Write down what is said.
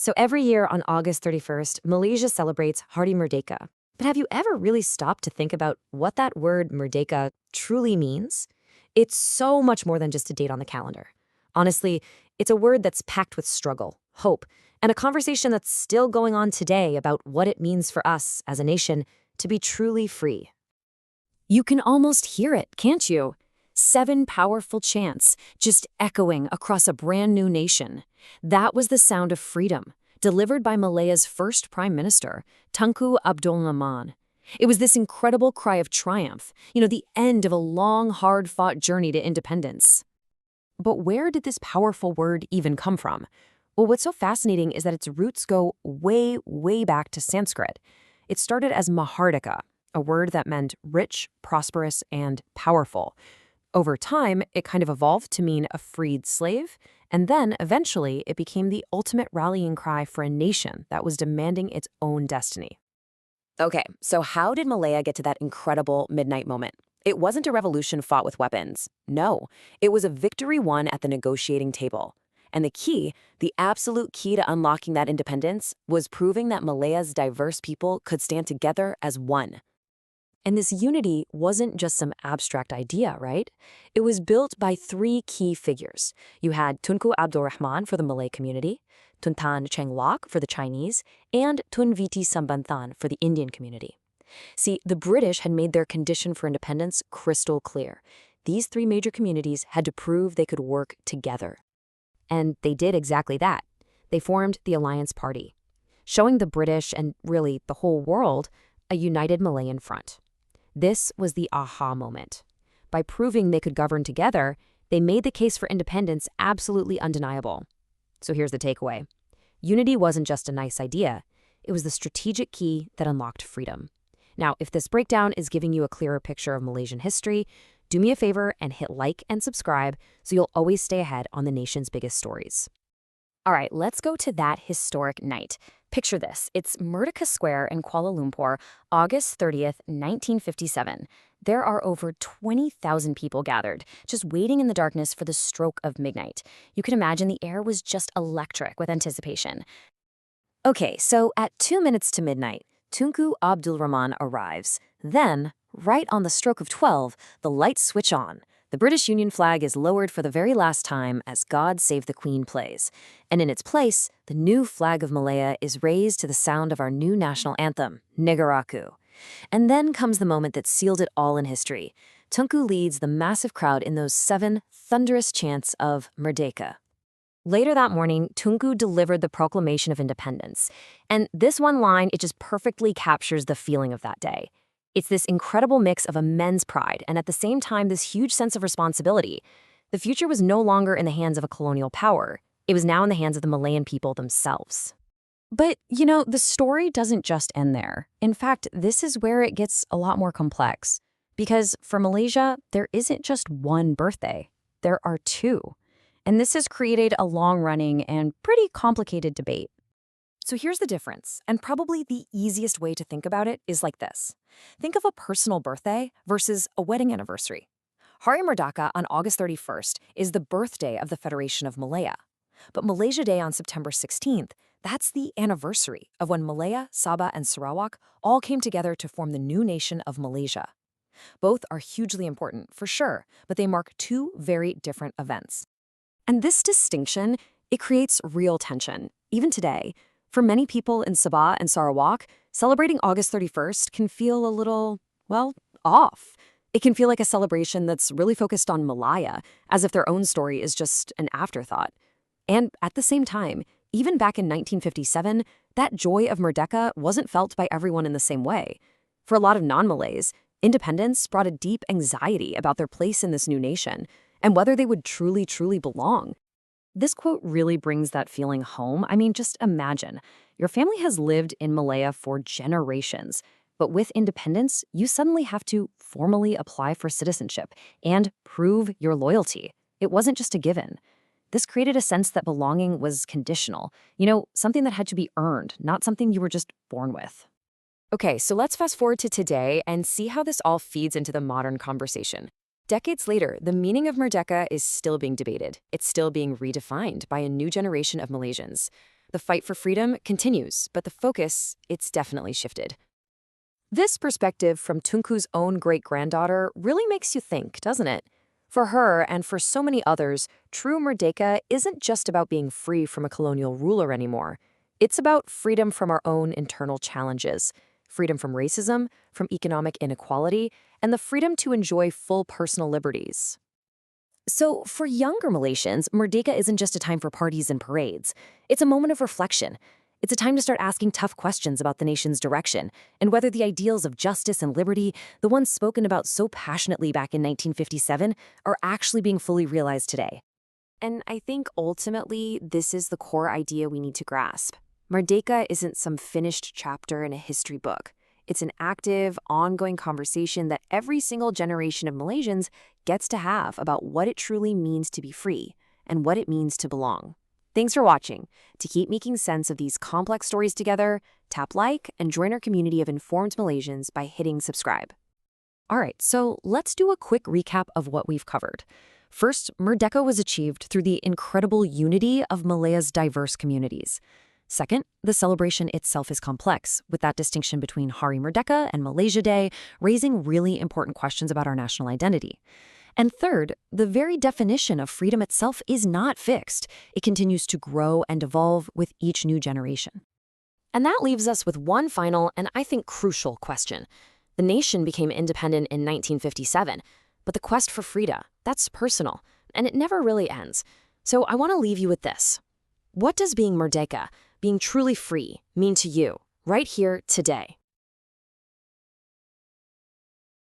So every year on August 31st, Malaysia celebrates Hari Merdeka. But have you ever really stopped to think about what that word Merdeka truly means? It's so much more than just a date on the calendar. Honestly, it's a word that's packed with struggle, hope, and a conversation that's still going on today about what it means for us as a nation to be truly free. You can almost hear it, can't you? 7 powerful chants just echoing across a brand new nation. That was the sound of freedom, delivered by Malaya's first prime minister, Tunku Abdul Rahman. It was this incredible cry of triumph, the end of a long, hard-fought journey to independence. But where did this powerful word even come from? Well, what's so fascinating is that its roots go way, way back to Sanskrit. It started as Mahardika, a word that meant rich, prosperous, and powerful. Over time, it kind of evolved to mean a freed slave, and then, eventually, it became the ultimate rallying cry for a nation that was demanding its own destiny. Okay, so how did Malaya get to that incredible midnight moment? It wasn't a revolution fought with weapons. No, it was a victory won at the negotiating table. And the key, the absolute key to unlocking that independence, was proving that Malaya's diverse people could stand together as one. And this unity wasn't just some abstract idea, right? It was built by 3 key figures. You had Tunku Abdul Rahman for the Malay community, Tun Tan Cheng Lock for the Chinese, and Tun Viti Sambanthan for the Indian community. See, the British had made their condition for independence crystal clear. These 3 major communities had to prove they could work together. And they did exactly that. They formed the Alliance Party, showing the British and really the whole world a united Malayan front. This was the aha moment. By proving they could govern together, they made the case for independence absolutely undeniable. So here's the takeaway. Unity wasn't just a nice idea. It was the strategic key that unlocked freedom. Now, if this breakdown is giving you a clearer picture of Malaysian history, do me a favor and hit like and subscribe so you'll always stay ahead on the nation's biggest stories. All right, let's go to that historic night. Picture this. It's Merdeka Square in Kuala Lumpur, August 30th, 1957. There are over 20,000 people gathered, just waiting in the darkness for the stroke of midnight. You can imagine the air was just electric with anticipation. Okay, so at 2 minutes to midnight, Tunku Abdul Rahman arrives. Then, right on the stroke of 12, the lights switch on. The British Union flag is lowered for the very last time as God Save the Queen plays. And in its place, the new flag of Malaya is raised to the sound of our new national anthem, Negaraku. And then comes the moment that sealed it all in history. Tunku leads the massive crowd in those 7 thunderous chants of Merdeka. Later that morning, Tunku delivered the Proclamation of Independence. And this one line, it just perfectly captures the feeling of that day. It's this incredible mix of immense pride and at the same time this huge sense of responsibility. The future was no longer in the hands of a colonial power. It was now in the hands of the Malayan people themselves. But, the story doesn't just end there. In fact, this is where it gets a lot more complex. Because for Malaysia, there isn't just one birthday. There are 2. And this has created a long-running and pretty complicated debate. So here's the difference, and probably the easiest way to think about it is like this. Think of a personal birthday versus a wedding anniversary. Hari Merdeka on August 31st is the birthday of the Federation of Malaya. But Malaysia Day on September 16th, that's the anniversary of when Malaya, Sabah, and Sarawak all came together to form the new nation of Malaysia. Both are hugely important, for sure, but they mark 2 very different events. And this distinction, it creates real tension, even today. For many people in Sabah and Sarawak, celebrating August 31st can feel a little, off. It can feel like a celebration that's really focused on Malaya, as if their own story is just an afterthought. And at the same time, even back in 1957, that joy of Merdeka wasn't felt by everyone in the same way. For a lot of non-Malays, independence brought a deep anxiety about their place in this new nation and whether they would truly, truly belong. This quote really brings that feeling home. I mean, just imagine. Your family has lived in Malaya for generations, but with independence, you suddenly have to formally apply for citizenship and prove your loyalty. It wasn't just a given. This created a sense that belonging was conditional, something that had to be earned, not something you were just born with. Okay, so let's fast forward to today and see how this all feeds into the modern conversation. Decades later, the meaning of Merdeka is still being debated. It's still being redefined by a new generation of Malaysians. The fight for freedom continues, but the focus, it's definitely shifted. This perspective from Tunku's own great-granddaughter really makes you think, doesn't it? For her, and for so many others, true Merdeka isn't just about being free from a colonial ruler anymore. It's about freedom from our own internal challenges, freedom from racism, from economic inequality, and the freedom to enjoy full personal liberties. So, for younger Malaysians, Merdeka isn't just a time for parties and parades. It's a moment of reflection. It's a time to start asking tough questions about the nation's direction and whether the ideals of justice and liberty, the ones spoken about so passionately back in 1957, are actually being fully realized today. And I think ultimately, this is the core idea we need to grasp. Merdeka isn't some finished chapter in a history book. It's an active, ongoing conversation that every single generation of Malaysians gets to have about what it truly means to be free and what it means to belong. Thanks for watching. To keep making sense of these complex stories together, tap like and join our community of informed Malaysians by hitting subscribe. All right, so let's do a quick recap of what we've covered. First, Merdeka was achieved through the incredible unity of Malaya's diverse communities. Second, the celebration itself is complex, with that distinction between Hari Merdeka and Malaysia Day raising really important questions about our national identity. And third, the very definition of freedom itself is not fixed. It continues to grow and evolve with each new generation. And that leaves us with one final and I think crucial question. The nation became independent in 1957, but the quest for freedom, that's personal, and it never really ends. So I want to leave you with this. What does being Merdeka, being truly free, mean to you, right here, today?